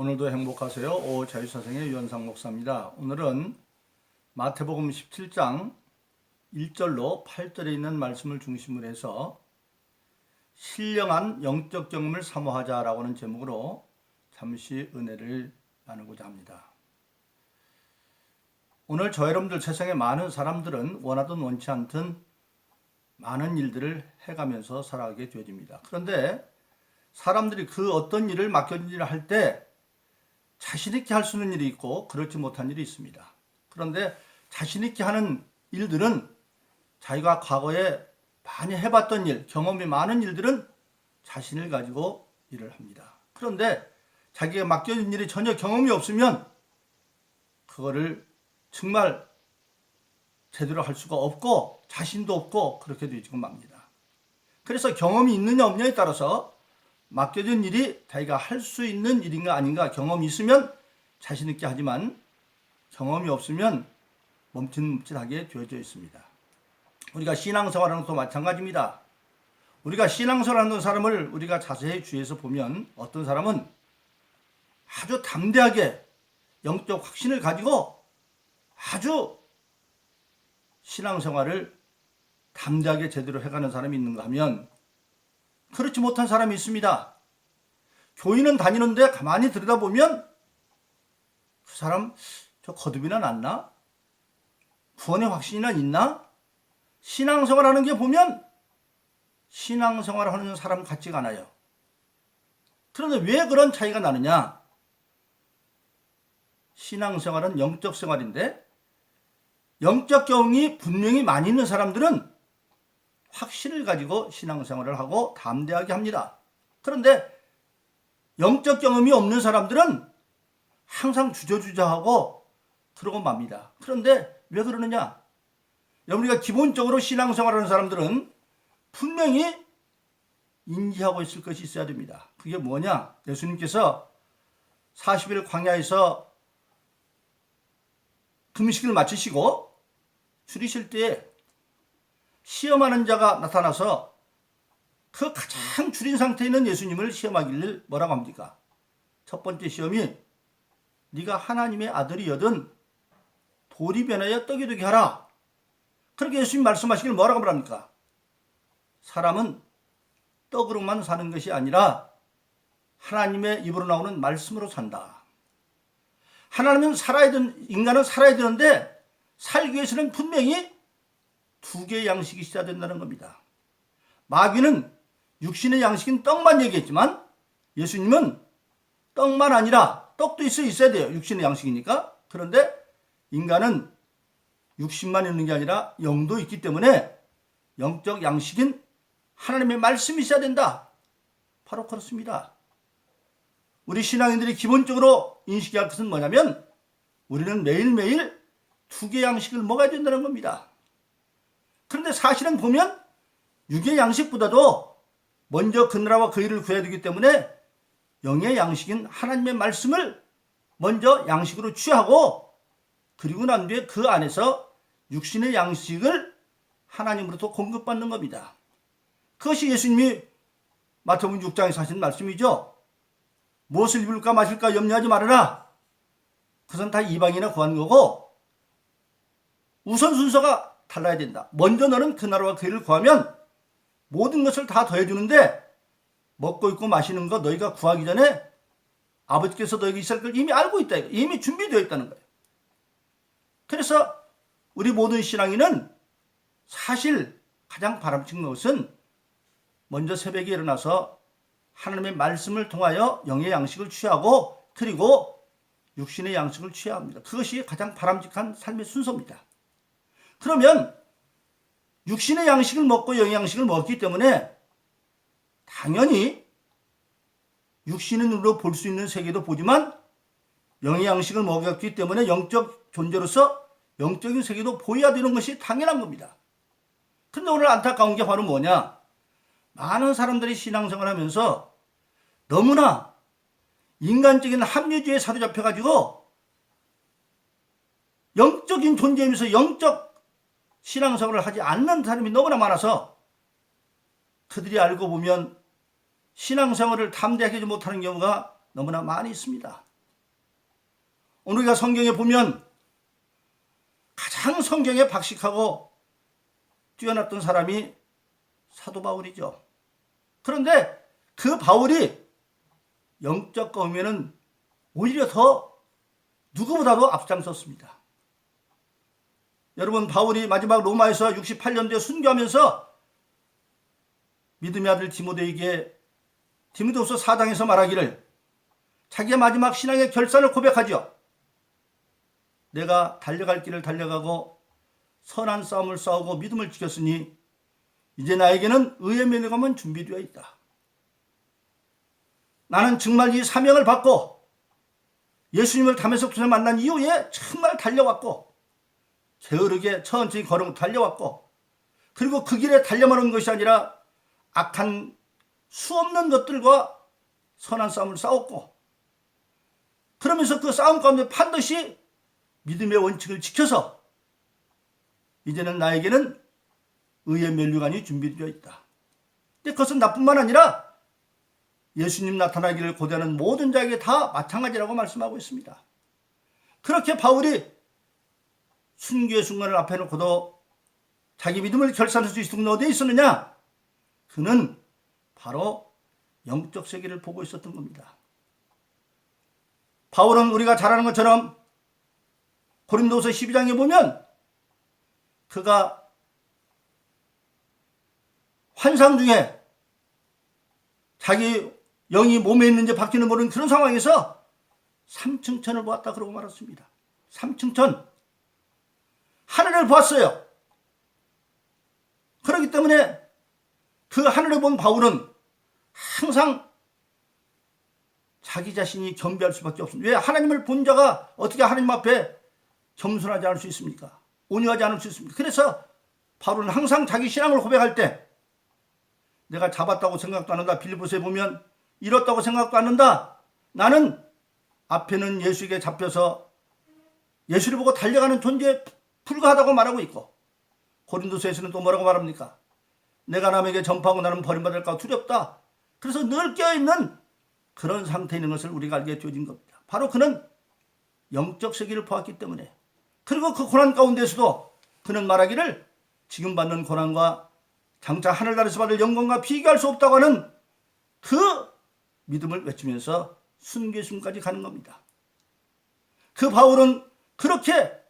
오늘도 행복하세요. 오자유사생의 유현상 목사입니다. 오늘은 마태복음 17장 1절로 8절에 있는 말씀을 중심으로 해서 신령한 영적 경험을 사모하자라고 하는 제목으로 잠시 은혜를 나누고자 합니다. 오늘 저 여러분들 세상에 많은 사람들은 원하든 원치 않든 많은 일들을 해가면서 살아가게 되어집니다. 그런데 사람들이 그 어떤 일을 맡겨진 일을 할 때 자신 있게 할 수 있는 일이 있고 그렇지 못한 일이 있습니다. 그런데 자신 있게 하는 일들은 자기가 과거에 많이 해봤던 일, 경험이 많은 일들은 자신을 가지고 일을 합니다. 그런데 자기가 맡겨진 일이 전혀 경험이 없으면 그거를 정말 제대로 할 수가 없고 자신도 없고 그렇게 되지고 맙니다. 그래서 경험이 있느냐 없느냐에 따라서 맡겨진 일이 자기가 할 수 있는 일인가 아닌가, 경험이 있으면 자신 있게 하지만 경험이 없으면 멈칫멈칫하게 되어져 있습니다. 우리가 신앙생활하는 것도 마찬가지입니다. 우리가 신앙생활하는 사람을 우리가 자세히 주의해서 보면 어떤 사람은 아주 담대하게 영적 확신을 가지고 아주 신앙생활을 담대하게 제대로 해가는 사람이 있는가 하면 그렇지 못한 사람이 있습니다. 교인은 다니는데 가만히 들여다보면 그 사람 저 거듭이나 났나? 구원의 확신이나 있나? 신앙생활하는 게 보면 신앙생활하는 사람 같지가 않아요. 그런데 왜 그런 차이가 나느냐? 신앙생활은 영적 생활인데 영적 경험이 분명히 많이 있는 사람들은 확신을 가지고 신앙생활을 하고 담대하게 합니다. 그런데 영적 경험이 없는 사람들은 항상 주저주저하고 그러고 맙니다. 그런데 왜 그러느냐? 우리가 기본적으로 신앙생활하는 사람들은 분명히 인지하고 있을 것이 있어야 됩니다. 그게 뭐냐? 예수님께서 40일 광야에서 금식을 마치시고 줄이실 때에 시험하는 자가 나타나서 그 가장 줄인 상태에 있는 예수님을 시험하기를 뭐라고 합니까? 첫 번째 시험이 네가 하나님의 아들이여든 돌이 변하여 떡이 되게 하라. 그렇게 예수님 말씀하시길 뭐라고 말합니까? 사람은 떡으로만 사는 것이 아니라 하나님의 입으로 나오는 말씀으로 산다. 하나님은 인간은 살아야 되는데 살기 위해서는 분명히 두 개의 양식이 있어야 된다는 겁니다. 마귀는 육신의 양식인 떡만 얘기했지만 예수님은 떡만 아니라 떡도 있어야 돼요. 육신의 양식이니까. 그런데 인간은 육신만 있는 게 아니라 영도 있기 때문에 영적 양식인 하나님의 말씀이 있어야 된다. 바로 그렇습니다. 우리 신앙인들이 기본적으로 인식할 것은 뭐냐면 우리는 매일매일 두 개의 양식을 먹어야 된다는 겁니다. 그런데 사실은 보면 육의 양식보다도 먼저 그 나라와 그 일을 구해야 되기 때문에 영의 양식인 하나님의 말씀을 먼저 양식으로 취하고 그리고 난 뒤에 그 안에서 육신의 양식을 하나님으로부터 공급받는 겁니다. 그것이 예수님이 마태복음 6장에서 하신 말씀이죠. 무엇을 입을까 마실까 염려하지 말아라. 그것은 다 이방인에 구한 거고 우선 순서가 달라야 된다. 먼저 너는 그 나라와 그 일을 구하면 모든 것을 다 더해주는데 먹고 입고 마시는 거 너희가 구하기 전에 아버지께서 너희에게 있을 걸 이미 알고 있다. 이미 준비되어 있다는 거예요. 그래서 우리 모든 신앙인은 사실 가장 바람직한 것은 먼저 새벽에 일어나서 하나님의 말씀을 통하여 영의 양식을 취하고 그리고 육신의 양식을 취해야 합니다. 그것이 가장 바람직한 삶의 순서입니다. 그러면 육신의 양식을 먹고 영의 양식을 먹기 때문에 당연히 육신의 눈으로 볼 수 있는 세계도 보지만 영의 양식을 먹었기 때문에 영적 존재로서 영적인 세계도 보여야 되는 것이 당연한 겁니다. 그런데 오늘 안타까운 게 바로 뭐냐? 많은 사람들이 신앙생활을 하면서 너무나 인간적인 합리주의에 사로잡혀가지고 영적인 존재이면서 영적 신앙생활을 하지 않는 사람이 너무나 많아서 그들이 알고 보면 신앙생활을 담대하게 하지 못하는 경우가 너무나 많이 있습니다. 오늘 우리가 성경에 보면 가장 성경에 박식하고 뛰어났던 사람이 사도 바울이죠. 그런데 그 바울이 영적 검에는 오히려 더 누구보다도 앞장섰습니다. 여러분, 바울이 마지막 로마에서 68년도에 순교하면서 믿음의 아들 디모데에게 디모데후서 4장에서 말하기를 자기의 마지막 신앙의 결산을 고백하죠. 내가 달려갈 길을 달려가고 선한 싸움을 싸우고 믿음을 지켰으니 이제 나에게는 의의 면류관은 준비되어 있다. 나는 정말 이 사명을 받고 예수님을 다메섹에서 만난 이후에 정말 달려왔고 게으르게 천천히 걸음 달려왔고, 그리고 그 길에 달려만 온 것이 아니라 악한 수없는 것들과 선한 싸움을 싸웠고, 그러면서 그 싸움 가운데 반드시 믿음의 원칙을 지켜서 이제는 나에게는 의의 면류관이 준비되어 있다. 근데 그것은 나뿐만 아니라 예수님 나타나기를 고대하는 모든 자에게 다 마찬가지라고 말씀하고 있습니다. 그렇게 바울이 순교의 순간을 앞에 놓고도 자기 믿음을 결산할 수 있었던 건 어디에 있었느냐? 그는 바로 영적 세계를 보고 있었던 겁니다. 바울은 우리가 잘 아는 것처럼 고린도서 12장에 보면 그가 환상 중에 자기 영이 몸에 있는지 바뀌는 모르는 그런 상황에서 삼층천을 보았다 그러고 말았습니다. 삼층천, 하늘을 보았어요. 그렇기 때문에 그 하늘을 본 바울은 항상 자기 자신이 겸비할 수밖에 없습니다. 왜? 하나님을 본 자가 어떻게 하나님 앞에 겸손하지 않을 수 있습니까? 온유하지 않을 수 있습니까? 그래서 바울은 항상 자기 신앙을 고백할 때 내가 잡았다고 생각도 안 한다. 빌립보서에 보면 잃었다고 생각도 안 한다. 나는 앞에는 예수에게 잡혀서 예수를 보고 달려가는 존재에 불과하다고 말하고 있고, 고린도서에서는 또 뭐라고 말합니까? 내가 남에게 전파하고 나는 버림받을까 두렵다. 그래서 늘 깨어있는 그런 상태에 있는 것을 우리가 알게 되어진 겁니다. 바로 그는 영적 세계를 보았기 때문에, 그리고 그 고난 가운데서도 그는 말하기를 지금 받는 고난과 장차 하늘나라에서 받을 영광과 비교할 수 없다고 하는 그 믿음을 외치면서 순교순까지 가는 겁니다. 그 바울은 그렇게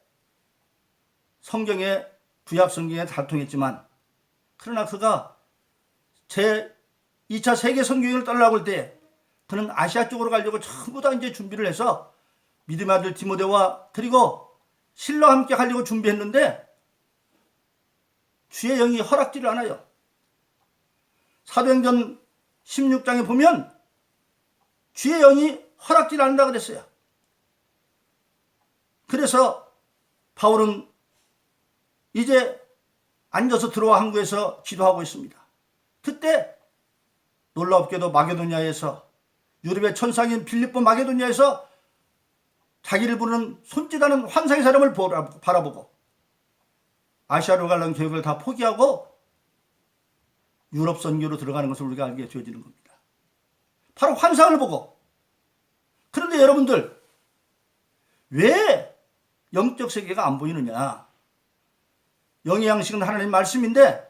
성경에, 구약 성경에 다 통했지만, 그러나 그가 제 2차 세계 선교행을 떠나려고 할 때 그는 아시아 쪽으로 가려고 전부 다 이제 준비를 해서 믿음의 아들 디모데와 그리고 실러와 함께 가려고 준비했는데 주의 영이 허락지를 않아요. 사도행전 16장에 보면 주의 영이 허락지를 않는다 그랬어요. 그래서 바울은 이제 앉아서 들어와 항구에서 기도하고 있습니다. 그때 놀랍게도 마게도냐에서, 유럽의 천상인 빌립보 마게도냐에서 자기를 부르는 손짓하는 환상의 사람을 바라보고 아시아로 가려는 계획을 다 포기하고 유럽 선교로 들어가는 것을 우리가 알게 되어지는 겁니다. 바로 환상을 보고. 그런데 여러분들, 왜 영적 세계가 안 보이느냐? 영의 양식은 하나님 말씀인데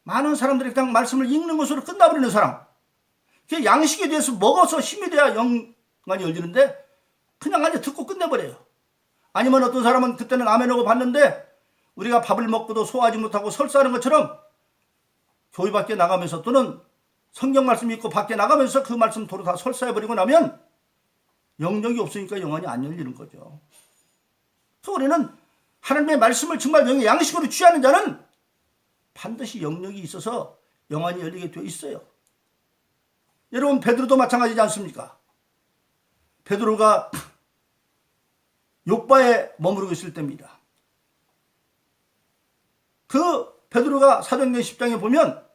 많은 사람들이 그냥 말씀을 읽는 것으로 끝나버리는 사람, 그 양식에 대해서 먹어서 힘이 돼야 영관이 열리는데 그냥 아니 듣고 끝내버려요. 아니면 어떤 사람은 그때는 아멘하고 봤는데 우리가 밥을 먹고도 소화하지 못하고 설사하는 것처럼 교회 밖에 나가면서 또는 성경 말씀 읽고 밖에 나가면서 그 말씀 도로 다 설사해버리고 나면 영역이 없으니까 영안이 안 열리는 거죠. 그래서 우리는 하나님의 말씀을 정말 영의 양식으로 취하는 자는 반드시 영역이 있어서 영안이 열리게 되어 있어요. 여러분, 베드로도 마찬가지지 않습니까? 베드로가 욥바에 머무르고 있을 때입니다. 그 베드로가 사도행전 10장에 보면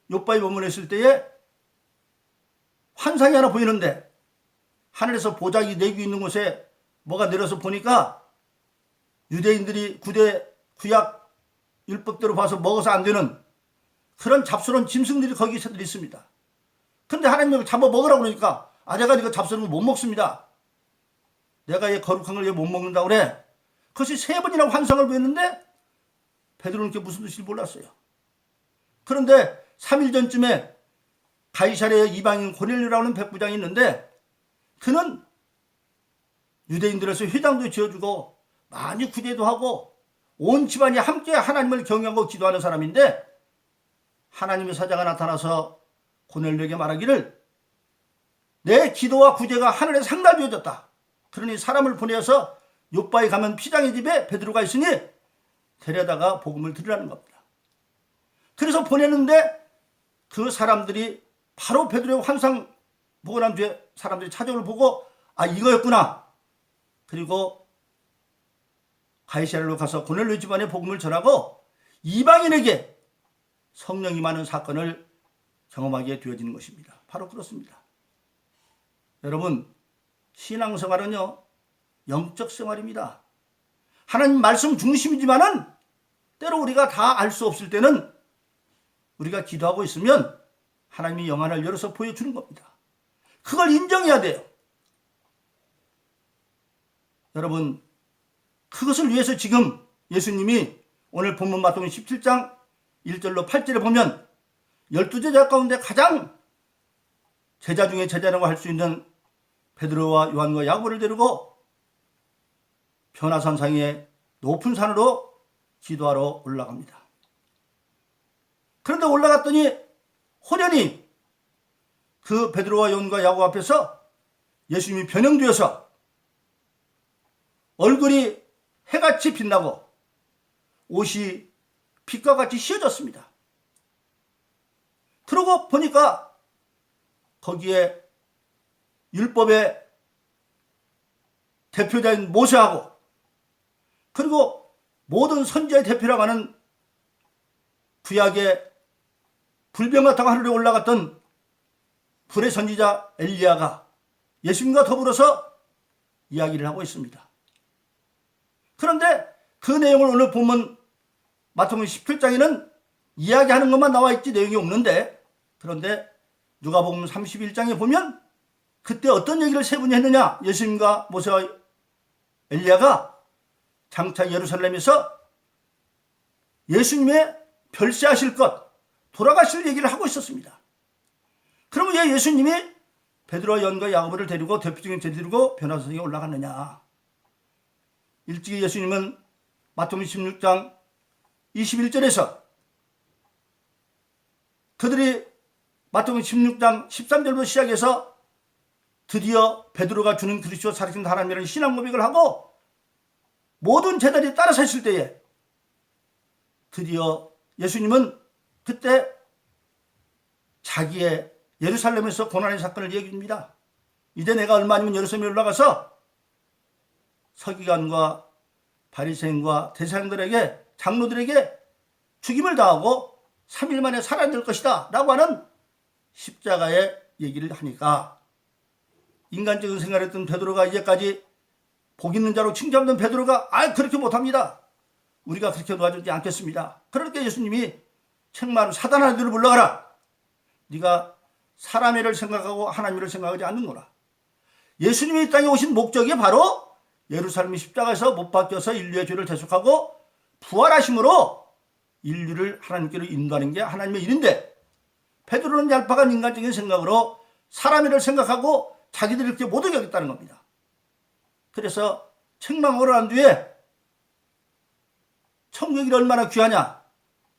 욥바에 머무르고 있을 때에 환상이 하나 보이는데 하늘에서 보자기 4개 있는 곳에 뭐가 내려서 보니까 유대인들이 구약 율법대로 봐서 먹어서 안 되는 그런 잡스러운 짐승들이 거기 있습니다. 그런데 하나님이 잡아 먹으라고 그러니까 내가 이거 잡스러운 거 못 먹습니다. 내가 얘 거룩한 걸 왜 못 먹는다고 그래? 그것이 3번이나 환상을 보였는데 베드로는 그게 무슨 뜻인지 몰랐어요. 그런데 3일 전쯤에 가이사랴의 이방인 고넬료라고 하는 백부장이 있는데 그는 유대인들에서 회당도 지어주고 많이 구제도 하고 온 집안이 함께 하나님을 경외하고 기도하는 사람인데 하나님의 사자가 나타나서 고넬료에게 말하기를 내 기도와 구제가 하늘에 상달되어졌다. 그러니 사람을 보내어서 요바에 가면 피장의 집에 베드로가 있으니 데려다가 복음을 들으라는 겁니다. 그래서 보내는데 그 사람들이 바로 베드로의 환상 보고 난 뒤에 사람들이 차적을 보고 아 이거였구나. 그리고 가이사랴로 가서 고넬료 집안에 복음을 전하고 이방인에게 성령이 많은 사건을 경험하게 되어지는 것입니다. 바로 그렇습니다. 여러분 신앙생활은요 영적 생활입니다. 하나님 말씀 중심이지만은 때로 우리가 다 알 수 없을 때는 우리가 기도하고 있으면 하나님이 영안을 열어서 보여주는 겁니다. 그걸 인정해야 돼요. 여러분 그것을 위해서 지금 예수님이 오늘 본문 마태복음 17장 1절로 8절에 보면 12제자 가운데 가장 제자 중에 제자라고 할 수 있는 베드로와 요한과 야고보를 데리고 변화산상의 높은 산으로 기도하러 올라갑니다. 그런데 올라갔더니 호련히 그 베드로와 요한과 야고보 앞에서 예수님이 변형되어서 얼굴이 해같이 빛나고 옷이 빛과 같이 휘어졌습니다. 그러고 보니까 거기에 율법의 대표자인 모세하고 그리고 모든 선지자의 대표라고 하는 구약의 불병 같다고 하늘에 올라갔던 불의 선지자 엘리야가 예수님과 더불어서 이야기를 하고 있습니다. 그런데 그 내용을 오늘 보면 마태복음 17장에는 이야기하는 것만 나와 있지 내용이 없는데 그런데 누가복음 31장에 보면 그때 어떤 얘기를 세 분이 했느냐 예수님과 모세와 엘리야가 장차 예루살렘에서 예수님의 별세하실 것 돌아가실 얘기를 하고 있었습니다. 그러면 왜 예수님이 베드로와 요한과 야고보를 데리고 대표적인 제자들고 변화산에 올라갔느냐. 일찍이 예수님은 마태복음 16장 21절에서 그들이 마태복음 16장 13절부터 시작해서 드디어 베드로가 주는 그리스도 살아계신 하나님이라는 신앙 고백을 하고 모든 제자들이 따라 섰을 때에 드디어 예수님은 그때 자기의 예루살렘에서 고난의 사건을 얘기합니다. 이제 내가 얼마 아니면 예루살렘에 올라가서 서기관과 바리새인과 대사장들에게 장로들에게 죽임을 당하고 3일 만에 살아날 것이다 라고 하는 십자가의 얘기를 하니까 인간적인 생각을 했던 베드로가 이제까지 복 있는 자로 칭찬받던 베드로가 그렇게 못합니다. 우리가 그렇게 도와주지 않겠습니다. 그러니까 예수님이 책마루 사단아 너를 물러가라. 네가 사람의 일을 생각하고 하나님의 일을 생각하지 않는구나. 예수님이 이 땅에 오신 목적이 바로 예루살렘 십자가에서 못 박혀서 인류의 죄를 대속하고 부활하심으로 인류를 하나님께로 인도하는 게 하나님의 일인데 베드로는 얄팍한 인간적인 생각으로 사람의 일을 생각하고 자기들이 이렇게 못 이기겠다는 겁니다. 그래서 책망을 한 뒤에 천국이 얼마나 귀하냐.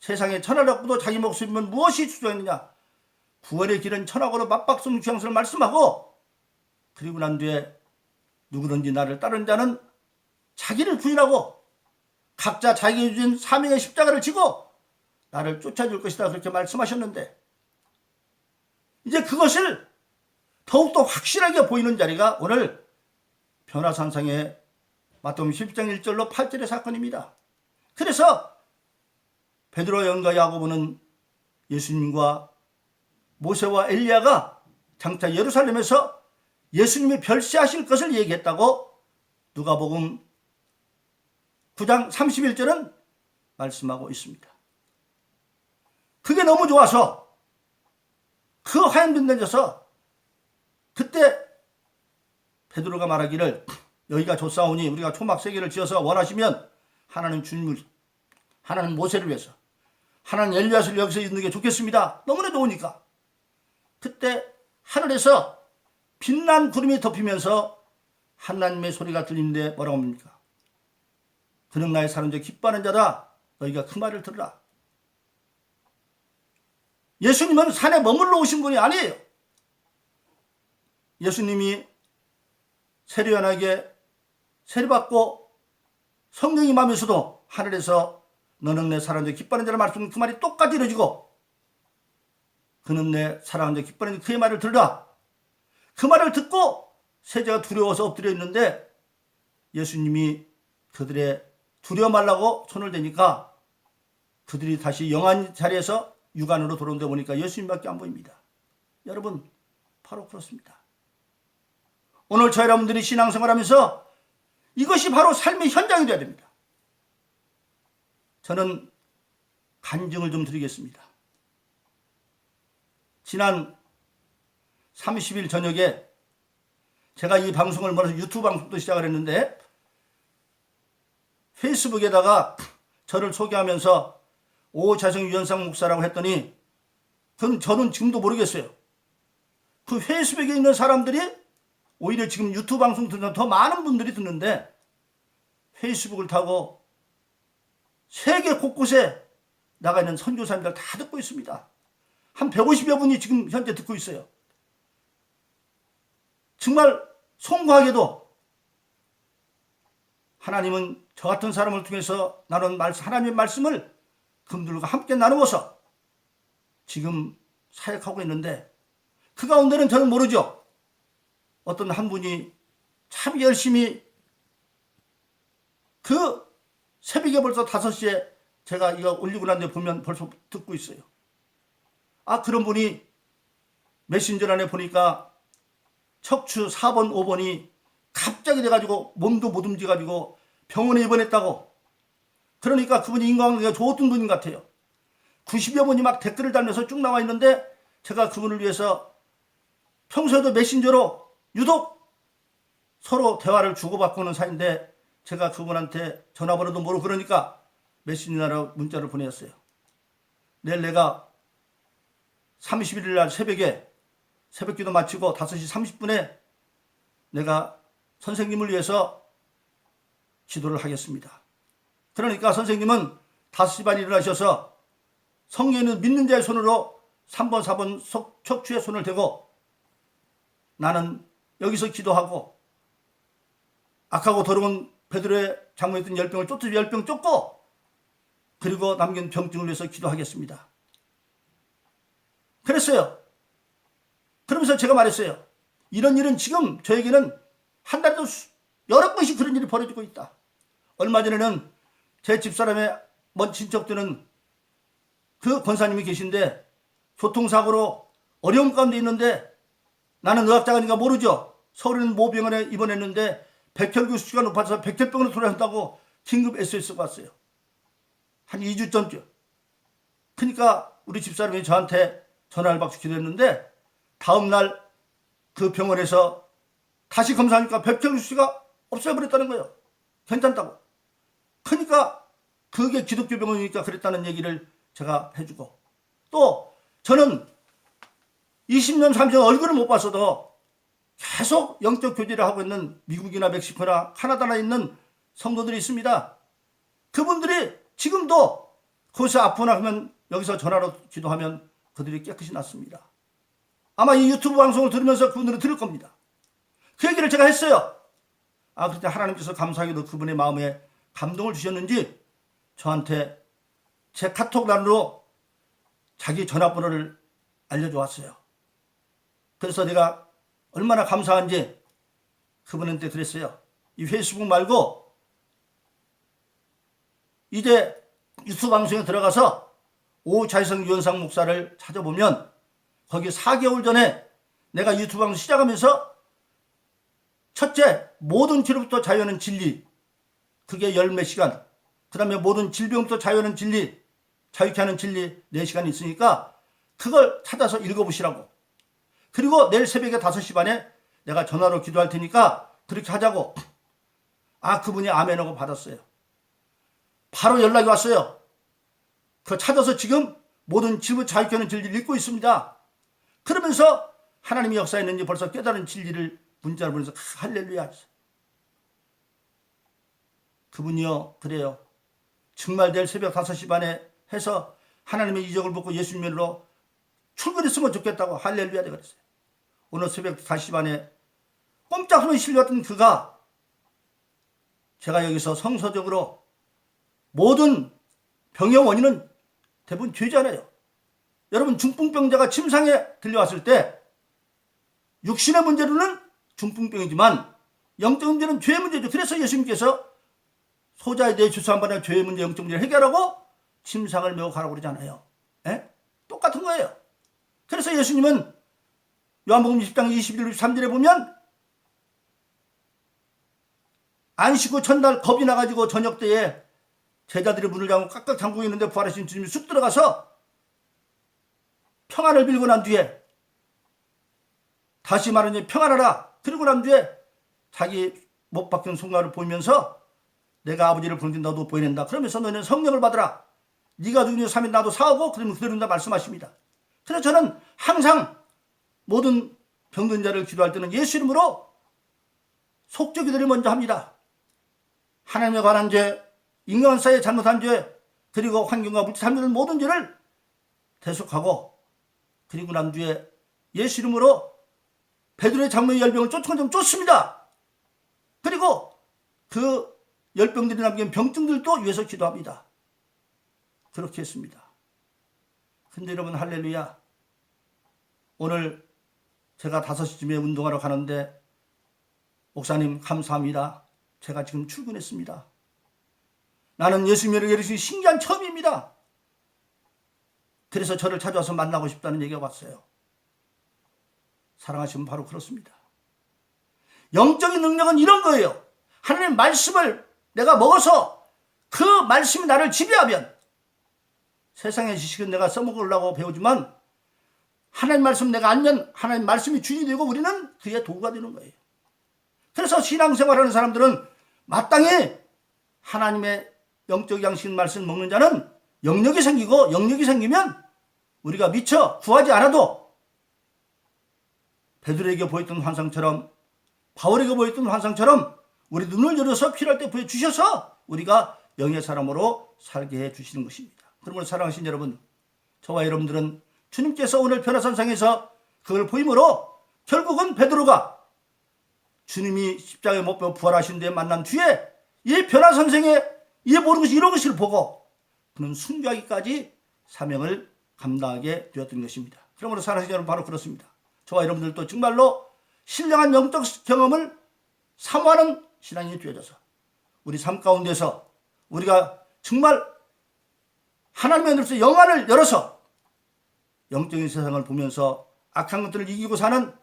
세상에 천하를 얻고도 자기 목숨이면 무엇이 주저했느냐. 구원의 길은 천하고로 맞박성 주양서를 말씀하고 그리고 난 뒤에 누구든지 나를 따르는 자는 자기를 부인하고 각자 자기에게 주신 사명의 십자가를 지고 나를 쫓아줄 것이다 그렇게 말씀하셨는데 이제 그것을 더욱더 확실하게 보이는 자리가 오늘 변화산상의 마태복음 10장 1절로 8절의 사건입니다. 그래서 베드로 요한과 야고보는 예수님과 모세와 엘리야가 장차 예루살렘에서 예수님이 별세하실 것을 얘기했다고 누가복음 9장 31절은 말씀하고 있습니다. 그게 너무 좋아서 그 하얀 빛 내져서 그때 베드로가 말하기를 여기가 좋사오니 우리가 초막 3개를 지어서 원하시면 하나는 주님을, 하나는 모세를 위해서, 하나는 엘리야를 여기서 있는 게 좋겠습니다. 너무나 좋으니까. 그때 하늘에서 빛난 구름이 덮이면서 하나님의 소리가 들리는데 뭐라고 합니까? 그는 나의 사는 자 기뻐하는 자다. 너희가 그 말을 들으라. 예수님은 산에 머물러 오신 분이 아니에요. 예수님이 세례요한에게 세례받고 성령이 임하면서도 하늘에서 너는 내 사랑하는 자 기뻐하는 자라 말씀은 그 말이 똑같이 이루어지고 그는 내 사랑하는 자 기뻐하는 자 그의 말을 들으라. 그 말을 듣고 세자가 두려워서 엎드려 있는데 예수님이 그들의 두려워 말라고 손을 대니까 그들이 다시 영안 자리에서 육안으로 돌아온다 보니까 예수님밖에 안 보입니다. 여러분, 바로 그렇습니다. 오늘 저 여러분들이 신앙생활하면서 이것이 바로 삶의 현장이 되어야 됩니다. 저는 간증을 좀 드리겠습니다. 지난 30일 저녁에 제가 이 방송을 멀어서 유튜브 방송도 시작을 했는데 페이스북에다가 저를 소개하면서 오자성 유현상 목사라고 했더니 그건 저는 지금도 모르겠어요. 그 페이스북에 있는 사람들이 오히려 지금 유튜브 방송 듣는 더 많은 분들이 듣는데 페이스북을 타고 세계 곳곳에 나가 있는 선교사님들 다 듣고 있습니다. 한 150여 분이 지금 현재 듣고 있어요. 정말 송구하게도 하나님은 저 같은 사람을 통해서 나눈 하나님의 말씀을 그분들과 함께 나누어서 지금 사역하고 있는데 그 가운데는 저는 모르죠. 어떤 한 분이 참 열심히 그 새벽에 벌써 5시에 제가 이거 올리고 난 뒤에 보면 벌써 듣고 있어요. 아, 그런 분이 메신저 안에 보니까 척추 4번, 5번이 갑자기 돼가지고 몸도 못 움직여가지고 병원에 입원했다고. 그러니까 그분이 인간관계가 좋았던 분인 것 같아요. 90여 분이 막 댓글을 달면서 쭉 나와 있는데 제가 그분을 위해서 평소에도 메신저로 유독 서로 대화를 주고받고는 사이인데 제가 그분한테 전화번호도 모르고 그러니까 메신저로 문자를 보냈어요. 내일 내가 31일 날 새벽에 새벽기도 마치고 5시 30분에 내가 선생님을 위해서 기도를 하겠습니다. 그러니까 선생님은 5시 반에 일어나셔서 성경에 있는 믿는 자의 손으로 3번, 4번 척추에 손을 대고 나는 여기서 기도하고 악하고 더러운 베드로의 장모에 있던 10병을 10병 쫓고 그리고 남긴 병증을 위해서 기도하겠습니다. 그랬어요. 그러면서 제가 말했어요. 이런 일은 지금 저에게는 한 달에도 여러 번씩 그런 일이 벌어지고 있다. 얼마 전에는 제 집사람의 먼 친척들은 그 권사님이 계신데 교통사고로 어려움 가운데 있는데 나는 의학자가 아닌가 모르죠. 서울에 있는 모 병원에 입원했는데 백혈구 수치가 높아서 백혈병으로 돌아간다고 긴급 SOS가 왔어요. 한 2주 전쯤. 그러니까 우리 집사람이 저한테 전화를 받고 기도했는데 다음날 그 병원에서 다시 검사하니까 백혈구 수치가 없어버렸다는 거예요. 괜찮다고. 그러니까 그게 기독교 병원이니까 그랬다는 얘기를 제가 해주고 또 저는 20년 30년 얼굴을 못 봤어도 계속 영적 교제를 하고 있는 미국이나 멕시코나 카나다나 있는 성도들이 있습니다. 그분들이 지금도 거기서 아프나 하면 여기서 전화로 기도하면 그들이 깨끗이 낫습니다. 아마 이 유튜브 방송을 들으면서 그분들은 들을 겁니다. 그 얘기를 제가 했어요. 아, 그때 하나님께서 감사하게도 그분의 마음에 감동을 주셨는지 저한테 제 카톡 단으로 자기 전화번호를 알려줘 왔어요. 그래서 내가 얼마나 감사한지 그분한테 그랬어요. 이 페이스북 말고 이제 유튜브 방송에 들어가서 오자성 유현상 목사를 찾아보면 거기 4개월 전에 내가 유튜브 방송 시작하면서 첫째, 모든 치료부터 자유하는 진리. 그게 10몇 시간. 그 다음에 모든 질병부터 자유하는 진리. 자유케 하는 진리 4시간이 있으니까 그걸 찾아서 읽어보시라고. 그리고 내일 새벽에 5시 반에 내가 전화로 기도할 테니까 그렇게 하자고. 그분이 아멘하고 받았어요. 바로 연락이 왔어요. 그 찾아서 지금 모든 지부 자유케 진리를 읽고 있습니다. 그러면서 하나님의 역사했는지 벌써 깨달은 진리를 문자를 보내서 할렐루야. 그분이요, 그래요. 증말될 새벽 5시 반에 해서 하나님의 이적을 받고 예수님으로 출근했으면 좋겠다고 할렐루야 그랬어요. 오늘 새벽 5시 반에 꼼짝없이 실려왔던 그가 제가 여기서 성서적으로 모든 병의 원인은 대부분 죄잖아요. 여러분 중풍병자가 침상에 들려왔을 때 육신의 문제로는 중풍병이지만 영적 문제는 죄의 문제죠. 그래서 예수님께서 소자에 대해 주사 한 번에 죄의 문제, 영적 문제를 해결하고 침상을 메고 가라고 그러잖아요. 에? 똑같은 거예요. 그래서 예수님은 요한복음 20장 21절 23절에 보면 안식 후 첫날 겁이 나가지고 저녁 때에 제자들이 문을 깍깍 잠그고 있는데 부활하신 주님이 쑥 들어가서 평안을 빌고 난 뒤에 다시 말하니 평안하라. 그리고 난 뒤에 자기 못 박힌 손가락을 보이면서 내가 아버지를 부르니 너도 보이낸다. 그러면서 너는 성령을 받으라. 네가 누구니 3일 나도 사오고 그러면 그대로 다 말씀하십니다. 그래서 저는 항상 모든 병든 자를 기도할 때는 예수 이름으로 속죄 기도를 먼저 합니다. 하나님에 관한 죄, 인간 사이에 잘못한 죄, 그리고 환경과 물질 삶의 모든 죄를 대속하고 그리고 난 뒤에 예수 이름으로 베드로의 장로의 열병을 쫓은 좀 쫓습니다. 그리고 그 열병들이 남긴 병증들도 위해서 기도합니다. 그렇게 했습니다. 근데 여러분 할렐루야, 오늘 제가 5시쯤에 운동하러 가는데 목사님 감사합니다. 제가 지금 출근했습니다. 나는 예수님을 예루살렘 신기한 처음입니다. 그래서 저를 찾아와서 만나고 싶다는 얘기가 왔어요. 사랑하시면 바로 그렇습니다. 영적인 능력은 이런 거예요. 하나님 말씀을 내가 먹어서 그 말씀이 나를 지배하면 세상의 지식은 내가 써먹으려고 배우지만 하나님 말씀 내가 알면 하나님 말씀이 주인이 되고 우리는 그의 도구가 되는 거예요. 그래서 신앙생활하는 사람들은 마땅히 하나님의 영적 양식 말씀을 먹는 자는 영역이 생기고 영역이 생기면 우리가 미처 구하지 않아도 베드로에게 보였던 환상처럼 바울에게 보였던 환상처럼 우리 눈을 열어서 필요할 때 보여주셔서 우리가 영의 사람으로 살게 해주시는 것입니다. 그러므로 사랑하신 여러분, 저와 여러분들은 주님께서 오늘 변화산상에서 그걸 보임으로 결국은 베드로가 주님이 십자가에 못 박혀 부활하신 뒤에 만난 뒤에 이 변화선생의 이 모든 것이 이런 것을 보고 그는 순교하기까지 사명을 감당하게 되었던 것입니다. 그러므로 사랑하는 여러분 바로 그렇습니다. 저와 여러분들도 정말로 신령한 영적 경험을 사모하는 신앙이 되어져서 우리 삶 가운데서 우리가 정말 하나님의 눈에서 영안을 열어서 영적인 세상을 보면서 악한 것들을 이기고 사는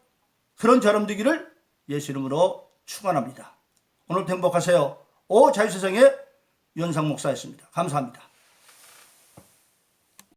그런 사람 되기를 예수 이름으로 축원합니다. 오늘도 행복하세요. 오 자유세상의 유현상 목사였습니다. 감사합니다.